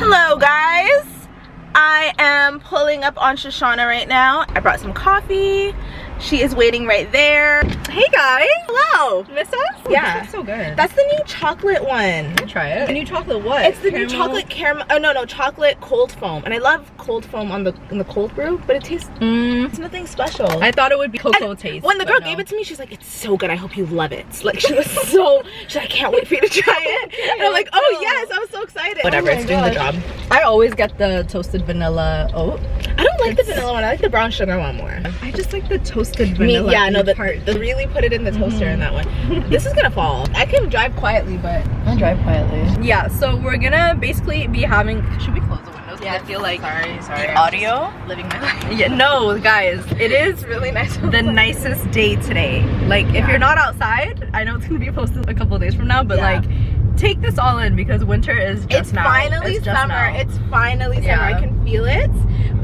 Hello guys, I am pulling up on Shoshana right now. I brought some coffee. She is waiting right there. Hey guys. Hello. Miss us? Yeah. It's so good. That's the new chocolate one. I'll try it. The new chocolate what? It's the new chocolate caramel. Oh no, chocolate cold foam. And I love cold foam in the cold brew, but it tastes it's nothing special. I thought it would be cocoa taste. When the girl gave it to me, she's like, it's so good. I hope you love it. Like she was so, she's like, I can't wait for you to try it. And I'm like, oh yes, I was so excited. Whatever, it's doing the job. I always get the toasted vanilla oat. I don't like the vanilla one. I like the brown sugar one more. I just like the toasted vanilla. Yeah, no, really put it in the toaster in that one. This is gonna fall. I can drive quietly, but I'll drive quietly. Yeah, so we're gonna basically be having. Should we close the windows? Yeah, I feel like sorry. the audio. Living my life. Yeah, no, guys, it is really nice. the nicest day today. Like, if you're not outside, I know it's gonna be posted a couple of days from now, but like, take this all in because winter is just now. Finally summer. It's finally summer. I can feel it.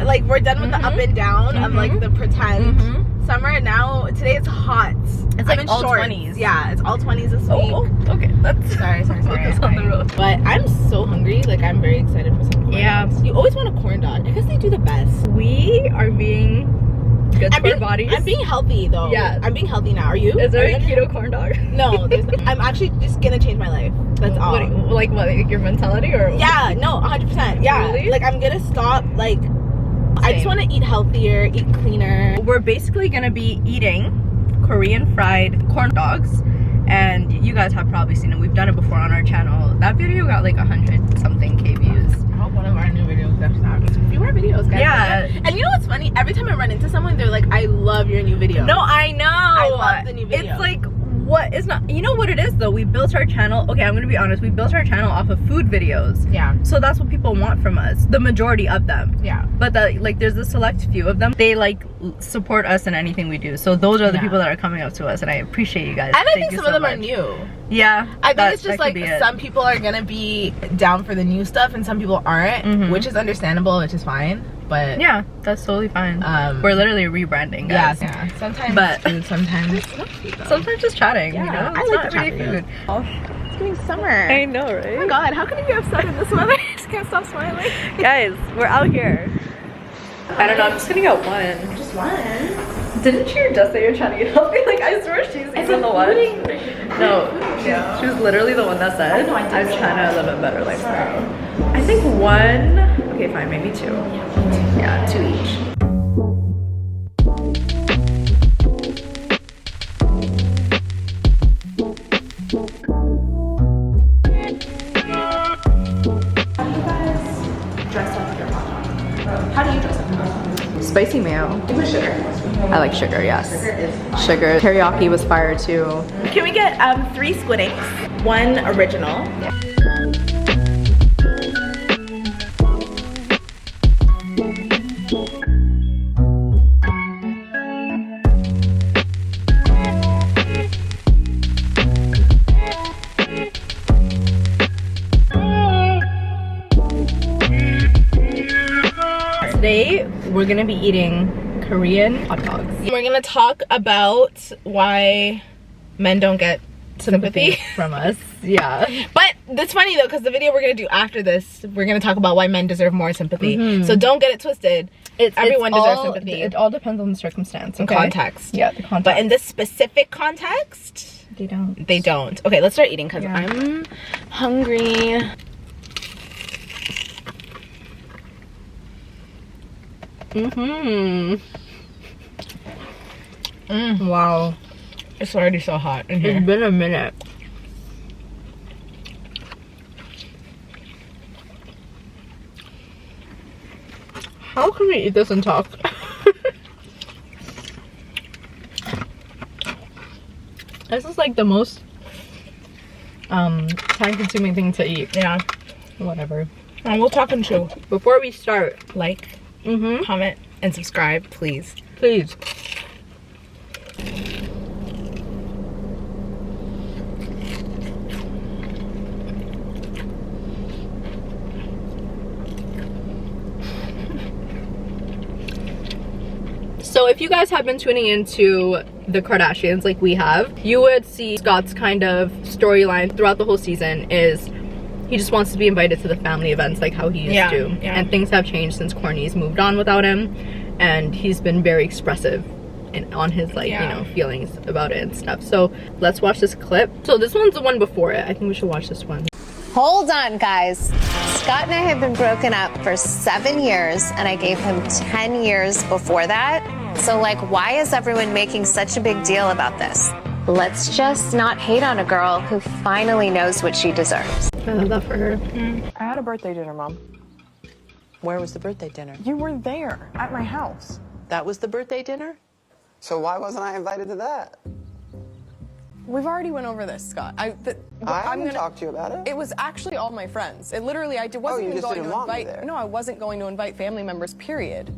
Like we're done with the up and down of like the pretend summer. Now today it's hot. It's like all 20s. Yeah, it's all 20s this week. Oh, okay. That's sorry. on the road. But I'm so hungry. Like I'm very excited for some corn dogs. You always want a corn dog because they do the best. We are being good to our bodies. I'm being healthy though. Yeah, I'm being healthy now. Are you? Is there a keto corn dog? No, there's not. I'm actually just gonna change my life. That's all. Like your mentality or? Yeah, no, 100%. Yeah, really? Like I'm gonna stop. Like I just want to eat healthier, eat cleaner. We're basically gonna be eating Korean fried corn dogs, and you guys have probably seen it. We've done it before on our channel. That video got like 100 something K views. I hope one of our new videos gets that. View our videos, guys. Yeah. And you know what's funny? Every time I run into someone, they're like, I love your new video. No, I know. I love the new video. It's like, what is not, you know what it is though? We built our channel, okay, I'm gonna be honest, we built our channel off of food videos. Yeah. So that's what people want from us, the majority of them. Yeah. But like there's a select few of them, they like support us in anything we do. So those are the people that are coming up to us, and I appreciate you guys. And I think some of them are new. Yeah. I think it's just like some people are gonna be down for the new stuff and some people aren't, which is understandable, which is fine. But yeah, that's totally fine. We're literally rebranding, guys. Yeah. Sometimes food, sometimes just chatting. Yeah, You know? I like really food. It's getting summer. I know, right? Oh my god, how can you get upset in this weather? I just can't stop smiling. Guys, we're out here. I don't know, I'm just gonna get one. Just one? Didn't you just say you're trying to get healthy? Like, I swear she's even the one. No, she was literally the one that said, I'm trying to live a better lifestyle. I think one, okay fine, maybe two. Yeah, two each. How do you dress up your hot dog? Spicy mayo. Give me sugar. I like sugar, yes. Sugar is fine. Sugar. Teriyaki was fire too. Can we get 3 squid icks? 1 original. Yeah. Today, we're gonna be eating Korean hot dogs. We're gonna talk about why men don't get sympathy from us. Yeah. But that's funny though, because the video we're gonna do after this, we're gonna talk about why men deserve more sympathy. So don't get it twisted. Everyone deserves sympathy. It all depends on the circumstance. Okay? Context. Yeah, the context. But in this specific context, they don't. They don't. Okay, let's start eating because I'm hungry. Wow. It's already so hot in here. It's been a minute. How can we eat this and talk? This is like the most time-consuming thing to eat. Yeah. Whatever. And we'll talk and chew. Before we start, like, comment, and subscribe, please. Please. So if you guys have been tuning into the Kardashians like we have, you would see Scott's kind of storyline throughout the whole season is he just wants to be invited to the family events like how he used to. And things have changed since Kourtney's moved on without him, and he's been very expressive on his like you know, feelings about it and stuff. So let's watch this clip. So this one's the one before it. I think we should watch this one. Hold on, guys. Scott and I have been broken up for 7 years, and I gave him 10 years before that. So, like, why is everyone making such a big deal about this? Let's just not hate on a girl who finally knows what she deserves. I love that for her. I had a birthday dinner, Mom. Where was the birthday dinner? You were there, at my house. That was the birthday dinner? So why wasn't I invited to that? We've already went over this, Scott. I haven't talked to you about it. It was actually all my friends. It literally, wasn't even going to invite. No, I wasn't going to invite family members, period.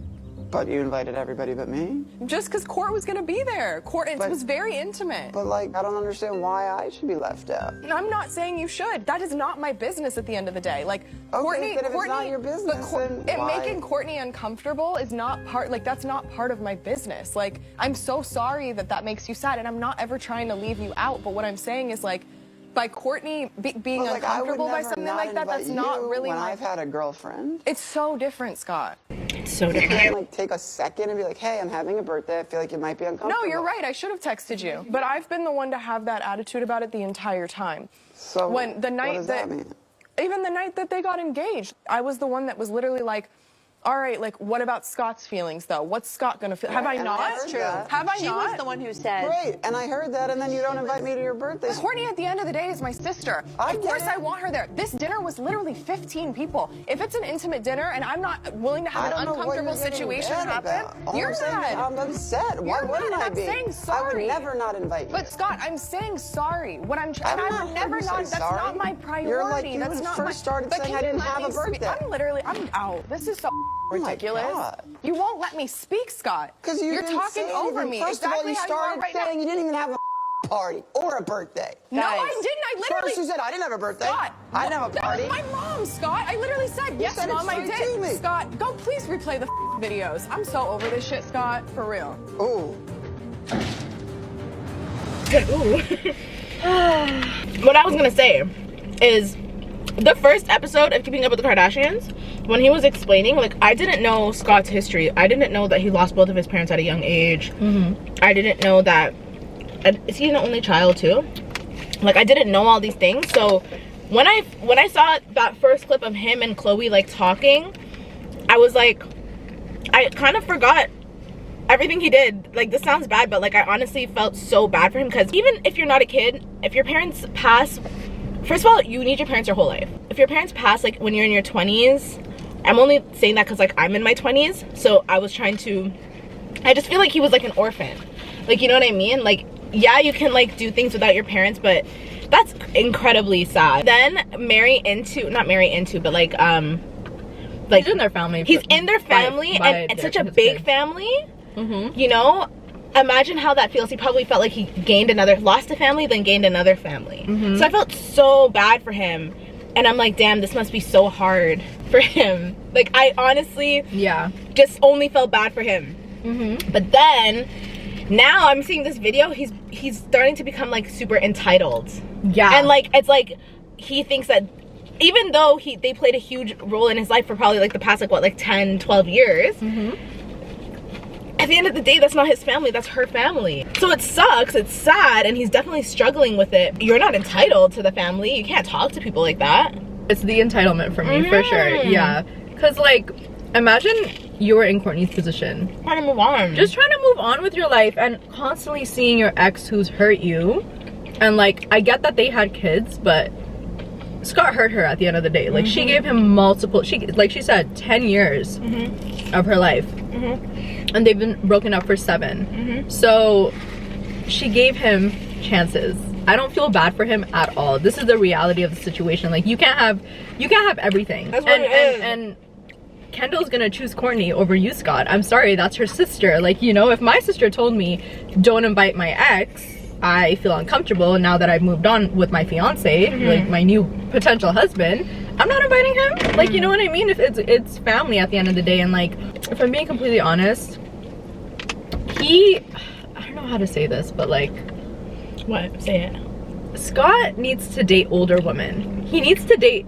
But you invited everybody but me? Just because Court was going to be there. It was very intimate. But, like, I don't understand why I should be left out. I'm not saying you should. That is not my business at the end of the day. Like, okay, but if it's not your business, then why? Making Kourtney uncomfortable is not part, like, that's not part of my business. Like, I'm so sorry that that makes you sad, and I'm not ever trying to leave you out, but what I'm saying is, like, by Kourtney being like, uncomfortable by something like that, that's not really when I've had a girlfriend. It's so different, Scott. So different. You can't, like, take a second and be like, hey, I'm having a birthday. I feel like you might be uncomfortable. No, you're right. I should have texted you. But I've been the one to have that attitude about it the entire time. So when the night what does that mean? Even the night that they got engaged, I was the one that was literally like, all right, like, what about Scott's feelings, though? What's Scott gonna feel? Have I not? That's true. Have I not? She was the one who said. Great, and I heard that, and then you don't invite me to your birthday. Kourtney, at the end of the day, is my sister. Of course I want her there. This dinner was literally 15 people. If it's an intimate dinner and I'm not willing to have an uncomfortable situation happen, you're mad. I'm upset. Why wouldn't I be? I'm saying sorry. I would never not invite you. But Scott, I'm saying sorry. What I'm trying, I would never not. That's not my priority. You're like, you that's not first started saying I didn't have a birthday. I'm out. This is so ridiculous. God. You won't let me speak, Scott. Because you're talking over me. First of all, you started saying you didn't even have a party or a birthday. No, I didn't. I literally. First you said I didn't have a birthday. Scott, I didn't have a party. That was my mom, Scott. I literally said, yes, said Mom, I straight to me. did. Scott, go please replay the videos. I'm so over this shit, Scott. For real. Ooh. What I was gonna say is the first episode of Keeping Up with the Kardashians, when he was explaining, like, I didn't know Scott's history. I didn't know that he lost both of his parents at a young age. I didn't know that, is he an only child too? Like, I didn't know all these things. So when I saw that first clip of him and Khloe, like, talking, I was like, I kind of forgot everything he did. Like, this sounds bad, but, like, I honestly felt so bad for him, because even if you're not a kid, if your parents pass, first of all, you need your parents your whole life. If your parents pass, like, when you're in your 20s, I'm only saying that because, like, I'm in my 20s, so I was trying to, I just feel like he was like an orphan. Like, you know what I mean? Like, yeah, you can, like, do things without your parents, but that's incredibly sad. Then not marry into, but like he's in their family. He's in their family, and it's such a big family. You know? Imagine how that feels. He probably felt like he lost a family, then gained another family. So I felt so bad for him. And I'm like, damn, this must be so hard for him. Like, I honestly just only felt bad for him. But then, now I'm seeing this video, he's starting to become, like, super entitled. And, like, it's like, he thinks that even though they played a huge role in his life for probably, like, the past, like, what, like 10, 12 years, at the end of the day, that's not his family, that's her family. So it sucks, it's sad, and he's definitely struggling with it. You're not entitled to the family. You can't talk to people like that. It's the entitlement for me, for sure. Yeah. Because, like, imagine you were in Kourtney's position. Trying to move on. Just trying to move on with your life, and constantly seeing your ex who's hurt you. And, like, I get that they had kids, but Scott hurt her at the end of the day. Like, she gave him multiple, like she said, 10 years of her life. And they've been broken up for 7. So she gave him chances. I don't feel bad for him at all. This is the reality of the situation. Like, you can't have everything. That's what it is. And Kendall's gonna choose Kourtney over you, Scott. I'm sorry, that's her sister. Like, you know, if my sister told me don't invite my ex, I feel uncomfortable now that I've moved on with my fiance, like my new potential husband, I'm not inviting him. Like, you know what I mean? If it's family at the end of the day. And, like, if I'm being completely honest, I don't know how to say this, but, like, what? Say it. Scott needs to date older women. He needs to date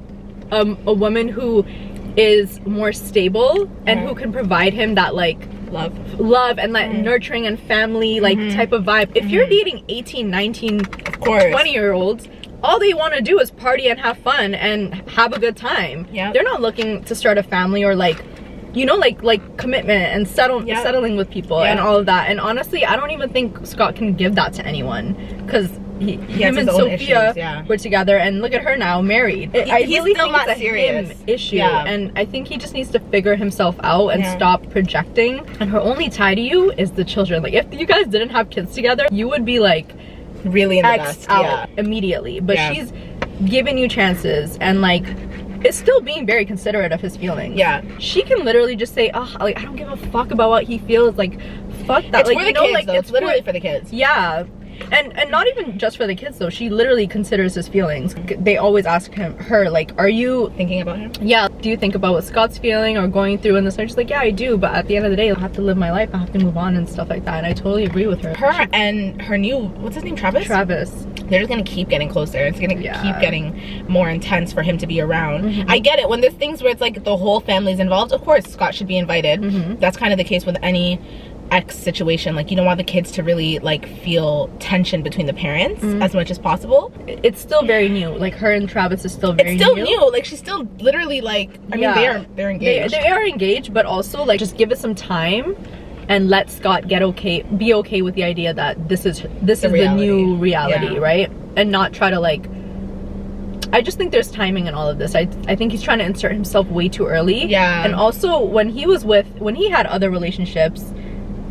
a woman who is more stable and who can provide him that like love and like nurturing and family like type of vibe. If you're dating 18, 19, of course, 20-year-olds, all they want to do is party and have fun and have a good time. Yeah, they're not looking to start a family or like, you know, like commitment and settling with people and all of that. And honestly, I don't even think Scott can give that to anyone, because him and Sophia were together, and look at her now, married. I really think it's a him issue, and I think he just needs to figure himself out and stop projecting. And her only tie to you is the children. Like, if you guys didn't have kids together, you would be like really in the dust out immediately. But she's giving you chances and like is still being very considerate of his feelings. Yeah, she can literally just say, oh, like, I don't give a fuck about what he feels. Like, fuck that. It's like, for the kids, like, though. It's literally for the kids. Yeah. And not even just for the kids though, she literally considers his feelings. They always ask her like, are you thinking about him? Yeah, do you think about what Scott's feeling or going through? And this, she's like, yeah, I do, but at the end of the day, I have to live my life, I have to move on and stuff like that. And I totally agree with her. And her new, what's his name, Travis, they're just gonna keep getting closer. It's gonna keep getting more intense for him to be around. I get it, when there's things where it's like the whole family's involved, of course Scott should be invited. That's kind of the case with any ex situation. Like, you don't want the kids to really like feel tension between the parents as much as possible. It's still very new. Like, her and Travis is still very new. Like, she's still literally like, I mean, they're engaged. They are engaged, but also like, just give it some time and let Scott be okay with the idea that this is the new reality, right? And not try to like, I just think there's timing in all of this. I think he's trying to insert himself way too early. Yeah. And also when he had other relationships,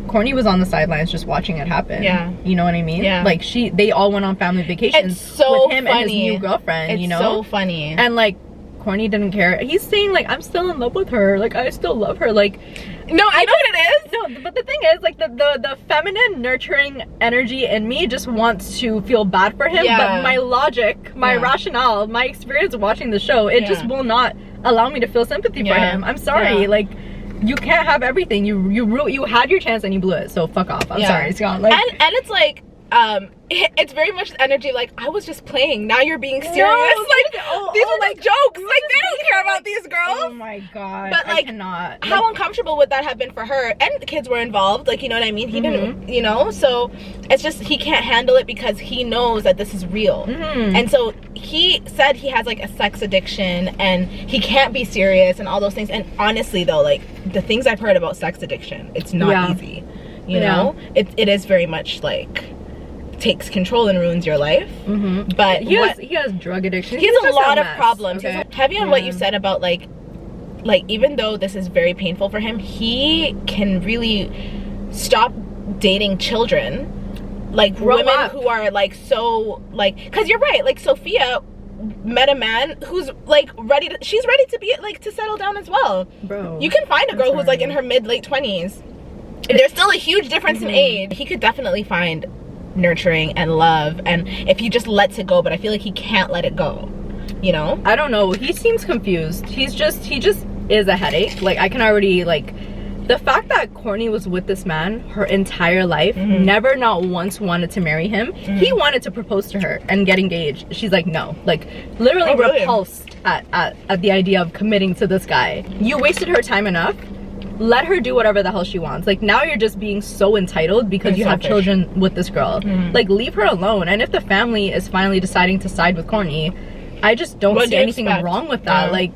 Kourtney was on the sidelines just watching it happen. Yeah. You know what I mean? Yeah. Like, they all went on family vacations with him and his new girlfriend, you know? It's so funny. And like, Kourtney didn't care. He's saying like, I'm still in love with her. Like, I still love her. Like, no, I know what it is. No, but the thing is, like, the feminine nurturing energy in me just wants to feel bad for him. But my logic, my rationale, my experience watching the show, it just will not allow me to feel sympathy for him. I'm sorry. Like, you can't have everything. You had your chance and you blew it, so fuck off. I'm sorry, Scott. Like, and it's like, it's very much the energy like, I was just playing, now you're being serious. These are like jokes. Like, they don't care about these girls. Oh my god. But like, I cannot. How uncomfortable would that have been for her? And the kids were involved, like, you know what I mean? He didn't, you know, so it's just, he can't handle it because he knows that this is real. And so he said he has like a sex addiction and he can't be serious and all those things. And honestly though, like, the things I've heard about sex addiction, it's not easy, you know? It is very much like, takes control and ruins your life. But he has drug addiction. He has a lot of problems. Okay. Heavy on what you said about like even though this is very painful for him, he can really stop dating children, like women who are like, so like, because you're right, like Sophia met a man who's like she's ready to be like, to settle down as well. Bro, you can find a girl who's like in her late 20s. There's still a huge difference in age. He could definitely find nurturing and love, and if he just lets it go, but I feel like he can't let it go, you know? I don't know, he seems confused. He just is a headache. Like, I can already, like, the fact that Kourtney was with this man her entire life, never not once wanted to marry him. He wanted to propose to her and get engaged. She's like, no. Like, literally repulsed at the idea of committing to this guy. You wasted her time enough. Let her do whatever the hell she wants. Like, now you're just being so entitled because you have children with this girl. Like, leave her alone. And if the family is finally deciding to side with Kourtney, I just don't see anything wrong with that. Like,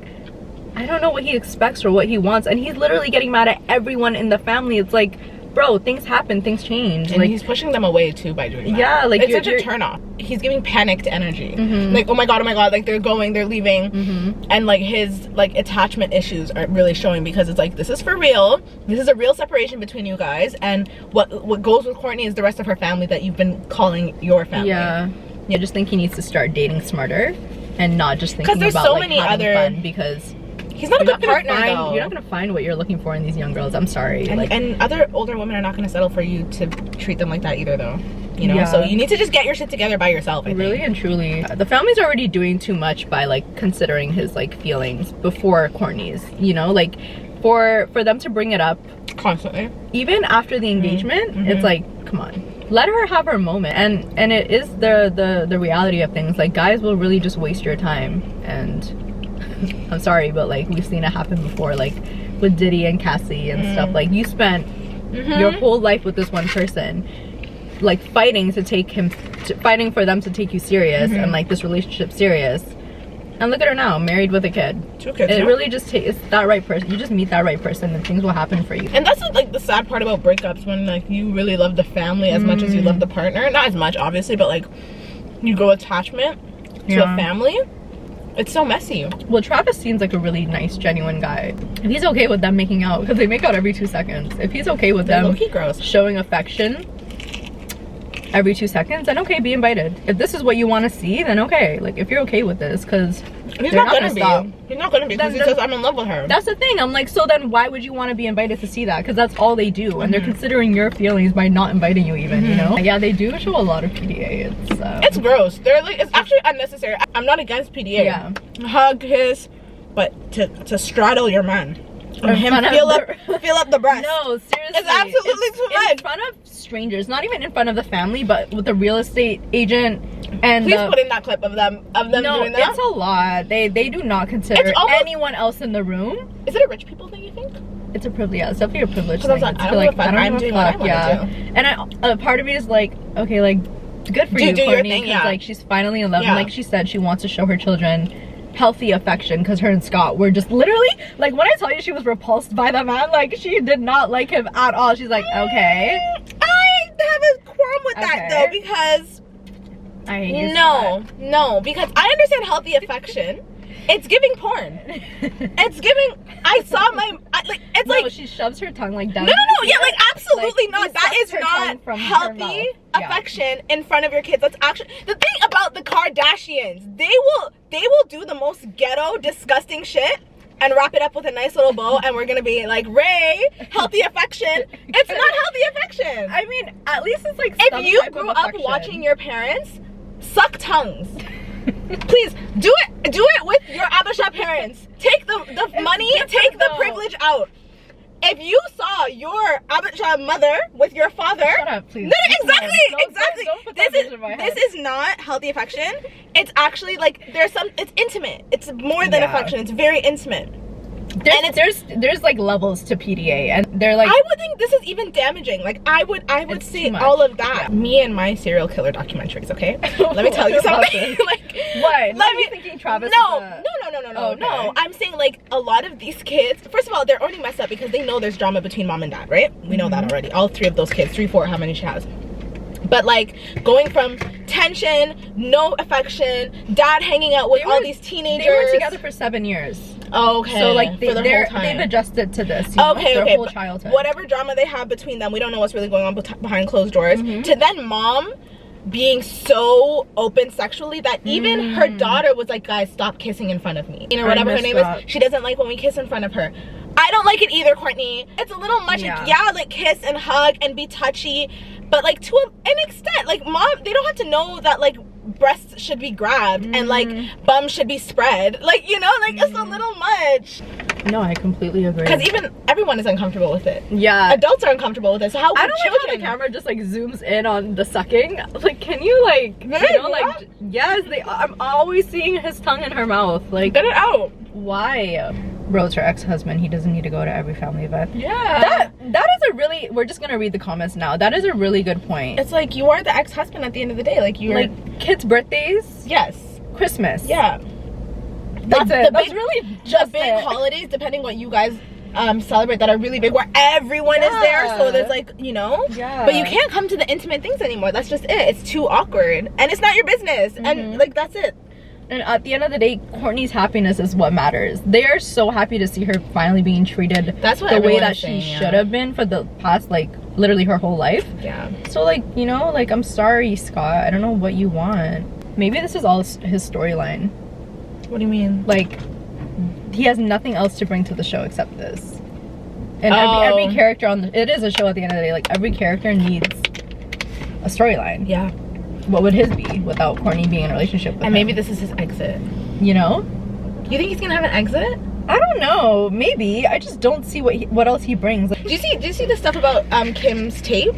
I don't know what he expects or what he wants, and he's literally getting mad at everyone in the family. It's like, bro, things happen, things change. And like, he's pushing them away too by doing that. Yeah, like, it's such a turn off. He's giving panicked energy. Like, oh my god, like, they're going, they're leaving. And like, his like attachment issues are really showing, because it's like, this is for real. This is a real separation between you guys, and what goes with Kourtney is the rest of her family that you've been calling your family. Yeah, I just think he needs to start dating smarter and not just thinking about so like many having other fun, because he's not a good partner, though. You're not gonna find what you're looking for in these young girls. I'm sorry. And other older women are not gonna settle for you to treat them like that either, though. You know, so you need to just get your shit together by yourself, I think. Really and truly. The family's already doing too much by like considering his like feelings before Kourtney's, you know, like for them to bring it up constantly, even after the engagement. It's like, come on, let her have her moment. And it is the reality of things. Like, guys will really just waste your time, and I'm sorry, but like we've seen it happen before, like with Diddy and Cassie and stuff. Like you spent your whole life with this one person, like fighting for them to take you serious and like this relationship serious. And look at her now, married with a kid. 2 kids. It really just takes that right person. You just meet that right person and things will happen for you. And that's like the sad part about breakups, when like you really love the family as much as you love the partner. Not as much, obviously, but like you go attachment to a family. It's so messy. Well, Travis seems like a really nice, genuine guy. If he's okay with them making out, because they make out every 2 seconds. If he's okay with them showing affection every 2 seconds, then okay, be invited. If this is what you want to see, then okay. Like if you're okay with this, because he's not gonna be. He's not gonna be, because he says I'm in love with her. That's the thing. I'm like, so then why would you want to be invited to see that? Because that's all they do, and they're considering your feelings by not inviting you even. You know? Yeah, they do show a lot of PDA. It's gross. They're like, it's actually unnecessary. I'm not against PDA. Yeah. Hug, kiss, but to straddle your man. Or him feel up the breast. No, seriously. It's absolutely too much. In front of strangers, not even in front of the family, but with the real estate agent and please put in that clip of them doing that. It's a lot. They do not consider anyone else in the room. Is it a rich people thing, you think? It's a privilege. Yeah, it's definitely a privilege thing. I don't give a fuck. I'm doing what I want to do. And a part of me is like, okay, like good for you, Kourtney, because like she's finally in love. And like she said, she wants to show her children healthy affection, because her and Scott were just literally like, when I tell you she was repulsed by the man, like she did not like him at all. She's like, okay. I have a quarrel with that though, because no, because I understand healthy affection. It's giving porn. It's giving. I saw it's like she shoves her tongue like down. No, yeah, like absolutely not. That is not healthy affection in front of your kids. That's actually the thing about the Kardashians. They will do the most ghetto, disgusting shit and wrap it up with a nice little bow, and we're gonna be like, Ray, healthy affection. It's not healthy affection. I mean, at least it's like if you grew up watching your parents suck tongues. Please do it with your Abisha parents. Take the money, take the privilege out. If you saw your Abisha mother with your father, shut up, please. No, exactly. This is not healthy affection. It's actually like it's intimate. It's more than affection. It's very intimate. There's like levels to PDA, and they're like, I would think this is even damaging. Like I would say all of that. Me and my serial killer documentaries, okay? Let me tell you something. Like what? Let me thinking Travis. No. I'm saying like a lot of these kids, first of all, they're already messed up because they know there's drama between mom and dad, right? We know that already. All 3 of those kids, 3, 4, how many she has. But like going from tension, no affection, dad hanging out with all these teenagers. They were together for 7 years. Okay. So like they've adjusted to this. Okay. Their whole childhood. Whatever drama they have between them, we don't know what's really going on behind closed doors. To then mom being so open sexually that even her daughter was like, guys, stop kissing in front of me. You know, whatever her name is, she doesn't like when we kiss in front of her. I don't like it either, Kourtney. It's a little much. Yeah, like kiss and hug and be touchy, but like to an extent, like mom, they don't have to know that like breasts should be grabbed and like bum should be spread. Like, you know, like it's a little much. No, I completely agree. Because even everyone is uncomfortable with it. Yeah. Adults are uncomfortable with it. So how I don't like how the camera just like zooms in on the sucking. Like, can you like, like, yes, I'm always seeing his tongue in her mouth. Like, get it out. Why? Rose, her ex-husband, he doesn't need to go to every family event. Yeah. That is a really, we're just gonna read the comments now. That is a really good point. It's like you are the ex-husband at the end of the day. Like you're like kids' birthdays. Yes. Christmas. Yeah. That's it. That's really just the big holidays, depending what you guys celebrate, that are really big, where everyone is there. So there's like, you know. Yeah. But you can't come to the intimate things anymore. That's just it. It's too awkward, and it's not your business. And like that's it. And at the end of the day, Kourtney's happiness is what matters. They are so happy to see her finally being treated the way that she should have been for the past, like, literally her whole life. Yeah. So, like, you know, like, I'm sorry, Scott. I don't know what you want. Maybe this is all his storyline. What do you mean? Like, he has nothing else to bring to the show except this. And every character it is a show at the end of the day. Like, every character needs a storyline. Yeah. What would his be without Kourtney being in a relationship with him? And maybe this is his exit. You know? You think he's gonna have an exit? I don't know. Maybe. I just don't see what else he brings. Like, do you see the stuff about Kim's tape?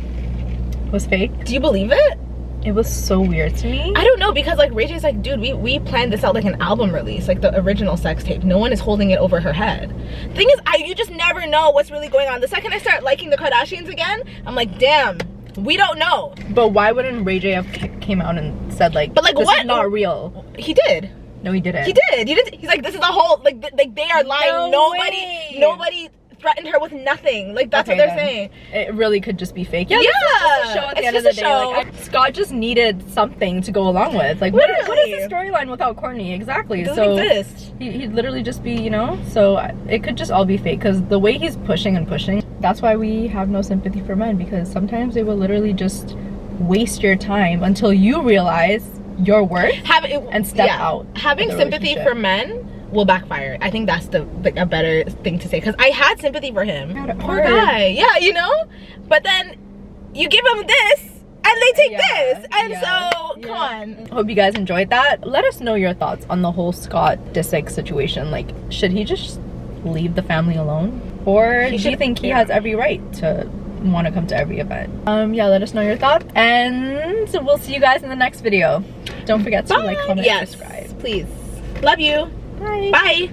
Was fake? Do you believe it? It was so weird to me. I don't know, because like Ray J's like, dude, we planned this out like an album release, like the original sex tape. No one is holding it over her head. Thing is, you just never know what's really going on. The second I start liking the Kardashians again, I'm like, damn, we don't know. But why wouldn't Ray J have came out and said like, but like, this what? is not real? He did. No, he didn't. He did. He's like, this is a whole, like they are lying. No nobody threatened her with nothing. Like, that's Okay, what they're then. saying. It really could just be fake. Yeah, Yeah, this is just a show at the end of the it's day. just a Like, Scott just needed something to go along with. Like, what is the storyline without Kourtney? Exactly. It doesn't exist. He'd literally just be, you know. So it could just all be fake, because the way he's pushing and pushing. That's why we have no sympathy for men, because sometimes they will literally just waste your time until you realize your worth and step out. Having sympathy for men will backfire. I think that's a better thing to say, because I had sympathy for him. Poor guy. Yeah, you know. But then you give him this and they take this, and so come on. Hope you guys enjoyed that. Let us know your thoughts on the whole Scott Disick situation. Like, should he just leave the family alone, or do you think he has every right to want to come to every event? Yeah, let us know your thoughts, and we'll see you guys in the next video. Don't forget to like, comment, and subscribe. Please. Love you. Bye. Bye.